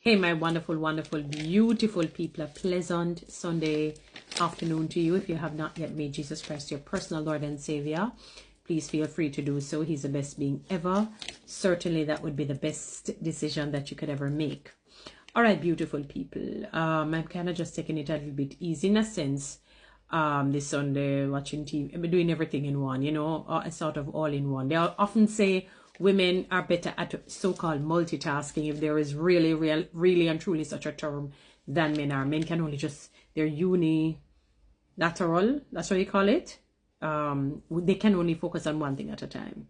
Hey, my wonderful, wonderful, beautiful people. A pleasant Sunday afternoon to you. If you have not yet made Jesus Christ your personal Lord and Savior, please feel free to do so. He's the best being ever. Certainly, that would be the best decision that you could ever make. All right, beautiful people. I'm kind of just taking it a little bit easy in a sense. This Sunday, watching TV, doing everything in one, you know, sort of all in one. They often say women are better at so-called multitasking, if there is really and truly such a term, than men are. Men can only just, they're unilateral, that's what you call it. They can only focus on one thing at a time.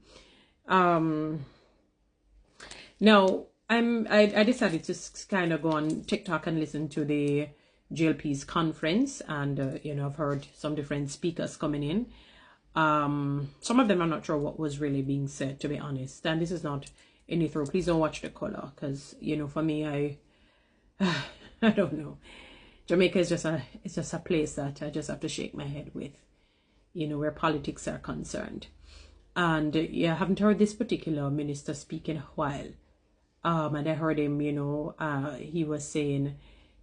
Now, I decided to kind of go on TikTok and listen to the GLP's conference, and you know, I've heard some different speakers coming in. Some of them I'm not sure what was really being said, to be honest, and this is not any throw. Please don't watch the color, because you know, for me, I don't know. Jamaica is just a place that I just have to shake my head with, you know, where politics are concerned. And yeah, I haven't heard this particular minister speak in a while. And I heard him, you know, he was saying,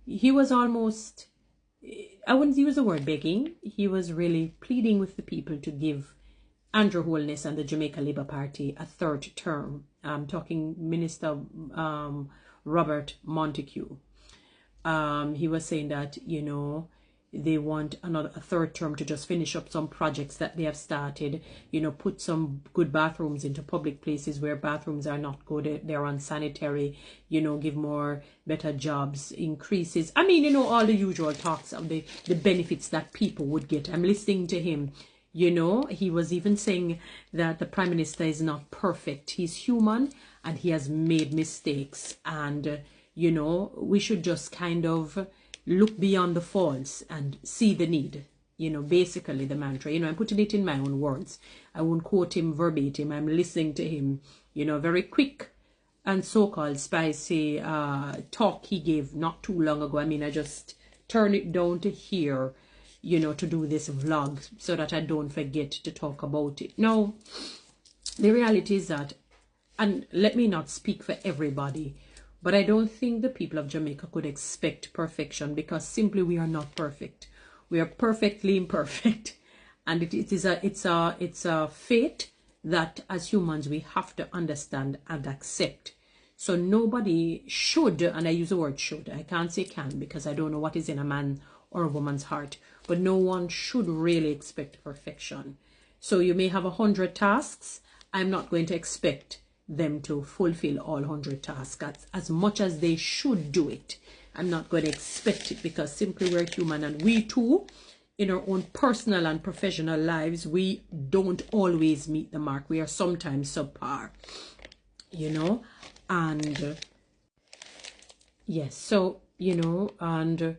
he was almost, I wouldn't use the word begging. He was really pleading with the people to give Andrew HOLNESS and the Jamaica Labour Party a third term. I'm talking Minister Robert Montague. He was saying that, you know, they want a third term to just finish up some projects that they have started, you know, put some good bathrooms into public places where bathrooms are not good, they're unsanitary, you know, give more better jobs, increases. I mean, you know, all the usual talks of the benefits that people would get. I'm listening to him, you know, he was even saying that the Prime Minister is not perfect. He's human and he has made mistakes. And, you know, we should just kind of look beyond the faults and see the need, you know, basically the mantra. You know, I'm putting it in my own words. I won't quote him verbatim. I'm listening to him, you know, very quick and so-called spicy talk he gave not too long ago. I mean, I just turn it down to here, you know, to do this vlog so that I don't forget to talk about it. Now, the reality is that, and let me not speak for everybody, but I don't think the people of Jamaica could expect perfection, because simply we are not perfect. We are perfectly imperfect, and it's a fate that as humans we have to understand and accept. So nobody should, and I use the word should, I can't say can because I don't know what is in a man or a woman's heart, but no one should really expect perfection. So you may have 100 tasks. I'm not going to expect them to fulfill all 100 tasks as much as they should do it. I'm not going to expect it, because simply we're human, and we too, in our own personal and professional lives, we don't always meet the mark. We are sometimes subpar, you know. And yes, so you know, and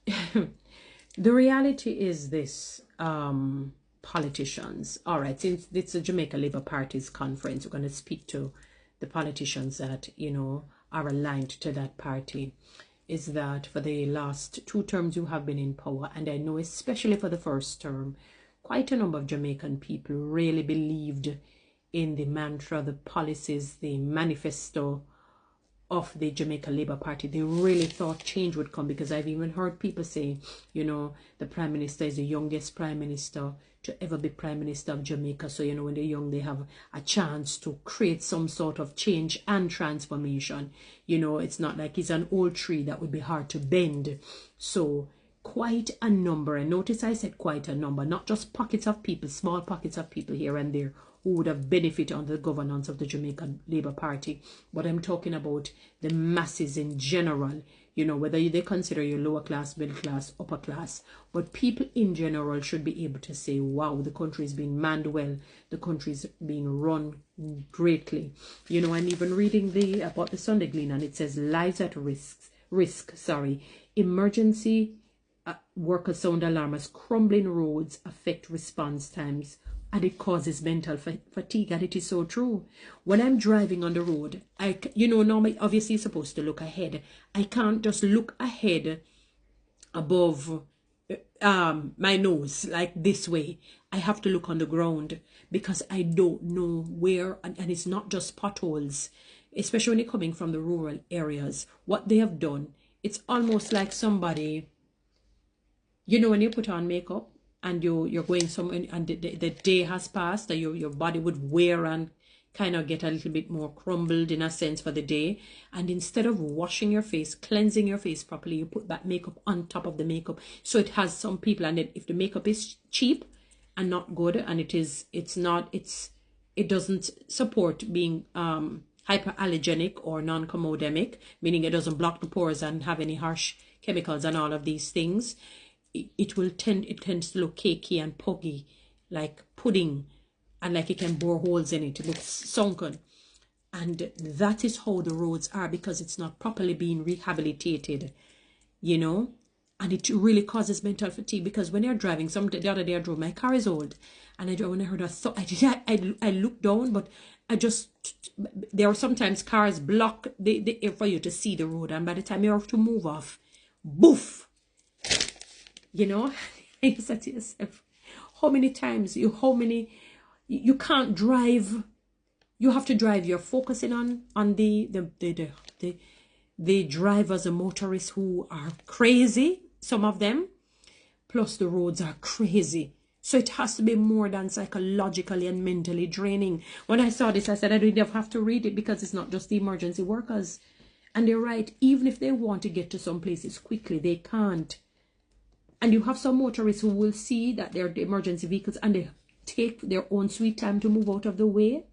the reality is this, politicians. All right, since it's a Jamaica Labour Party's conference, we're going to speak to the politicians that, you know, are aligned to that party. Is that for the last 2 terms you have been in power, and I know especially for the first term, quite a number of Jamaican people really believed in the mantra, the policies, the manifesto of the Jamaica Labour Party. They really thought change would come, because I've even heard people say, you know, the Prime Minister is the youngest Prime Minister to ever be Prime Minister of Jamaica. So, you know, when they're young, they have a chance to create some sort of change and transformation. You know, it's not like he's an old tree that would be hard to bend. So quite a number, and notice I said quite a number, not just pockets of people, small pockets of people here and there who would have benefited under the governance of the Jamaican Labour Party. But I'm talking about the masses in general, you know, whether they consider you lower class, middle class, upper class. But people in general should be able to say, wow, the country is being manned well, the country is being run greatly. You know, I'm even reading about the Sunday Gleaner, and it says lives at risk, emergency workers sound alarm as crumbling roads affect response times, and it causes mental fatigue. And it is so true. When I'm driving on the road, you know, normally, obviously you're supposed to look ahead. I can't just look ahead above my nose like this way. I have to look on the ground, because I don't know where, and it's not just potholes. especially when you're coming from the rural areas, what they have done, it's almost like somebody, you know, when you put on makeup and you're going somewhere and the day has passed, that your body would wear and kind of get a little bit more crumbled in a sense for the day. And instead of washing your face, cleansing your face properly, you put that makeup on top of the makeup. So it has some people, and if the makeup is cheap and not good, and it doesn't support being hyperallergenic or non-comedemic, meaning it doesn't block the pores and have any harsh chemicals and all of these things, it tends to look cakey and puggy, like pudding, and like it can bore holes in it. It looks sunken. And that is how the roads are, because it's not properly being rehabilitated, you know. And it really causes mental fatigue, because when you're driving, the other day I drove, my car is old, and when I heard a thought, I looked down, but there are sometimes cars block the air for you to see the road, and by the time you have to move off, boof, you know. And you said to yourself, how many times you can't drive. You have to drive. You're focusing on the drivers and motorists who are crazy, some of them, plus the roads are crazy. So it has to be more than psychologically and mentally draining. When I saw this, I said I didn't have to read it, because it's not just the emergency workers. And they're right. Even if they want to get to some places quickly, they can't. And you have some motorists who will see that they're the emergency vehicles, and they take their own sweet time to move out of the way.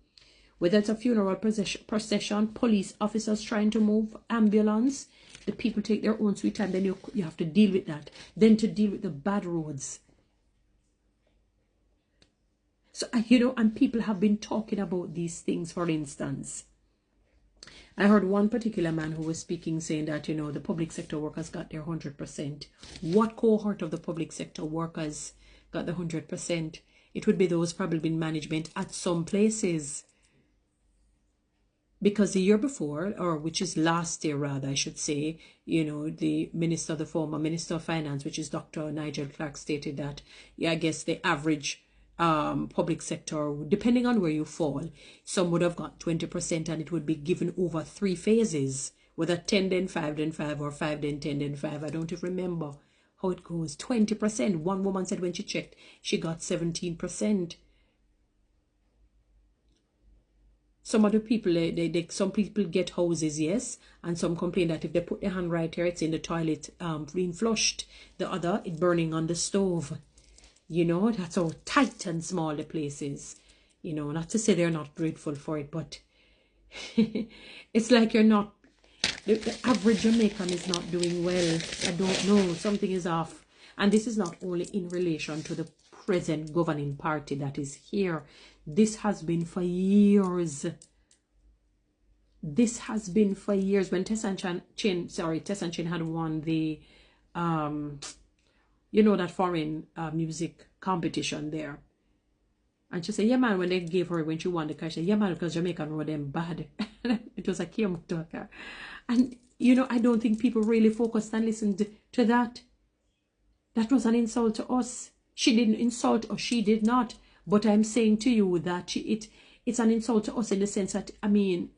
Whether it's a funeral procession, police officers trying to move, ambulance, the people take their own sweet time. Then you have to deal with that. Then to deal with the bad roads. So, you know, and people have been talking about these things. For instance, I heard one particular man who was speaking, saying that, you know, the public sector workers got their 100%. What cohort of the public sector workers got the 100%? It would be those probably in management at some places. Because the year before, or which is last year rather, I should say, you know, the former Minister of Finance, which is Dr. Nigel Clark, stated that, yeah, I guess the average public sector, depending on where you fall, some would have got 20%, and it would be given over 3 phases, whether 10 then 5 then 5, or 5 then 10 then 5. I don't even remember how it goes. 20%. One woman said when she checked, she got 17%. Some other people, some people get houses, yes, and some complain that if they put their hand right here, it's in the toilet, being flushed. The other, it burning on the stove. You know, that's how tight and small the place is. You know, not to say they're not grateful for it, but it's like you're not, the average Jamaican is not doing well. I don't know, something is off. And this is not only in relation to the present governing party that is here. This has been for years. This has been for years. When Tess and Chin had won the, you know, that foreign music competition there. And she said, yeah, man, when they gave her, when she won the car, she said, yeah, man, because Jamaican were them bad. It was a Kiyomutoka. And, you know, I don't think people really focused and listened to that. That was an insult to us. She didn't insult us. She did not. But I'm saying to you that it's an insult to us in the sense that, I mean,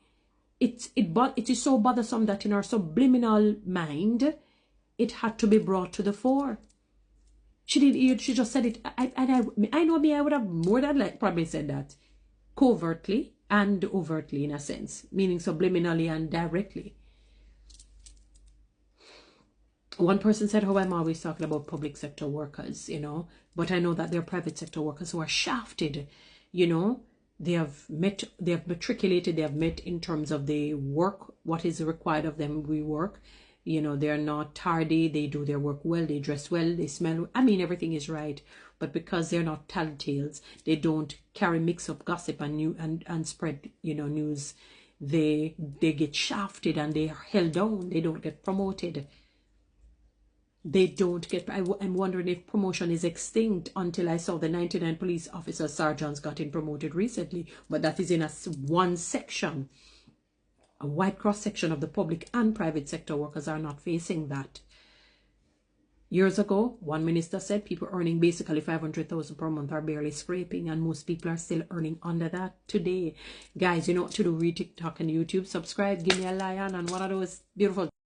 it is so bothersome that in our subliminal mind, it had to be brought to the fore. She didn't hear, she just said it. I know me, I would have more than probably said that covertly and overtly, in a sense, meaning subliminally and directly. One person said, oh, I'm always talking about public sector workers, you know, but I know that there are private sector workers who are shafted, you know. They have matriculated, they have met in terms of the work, what is required of them, we work. You know, they're not tardy, they do their work well, they dress well, they smell, I mean, everything is right. But because they're not telltales, they don't carry mix-up gossip and spread, you know, news. They get shafted and they are held down, they don't get promoted. They don't get, I'm wondering if promotion is extinct until I saw the 99 police officers, sergeants getting promoted recently. But that is in one section. A wide cross section of the public and private sector workers are not facing that. Years ago, one minister said people earning basically 500,000 per month are barely scraping, and most people are still earning under that today. Guys, you know what to do. Read TikTok and YouTube. Subscribe. Give me a lion and one of those beautiful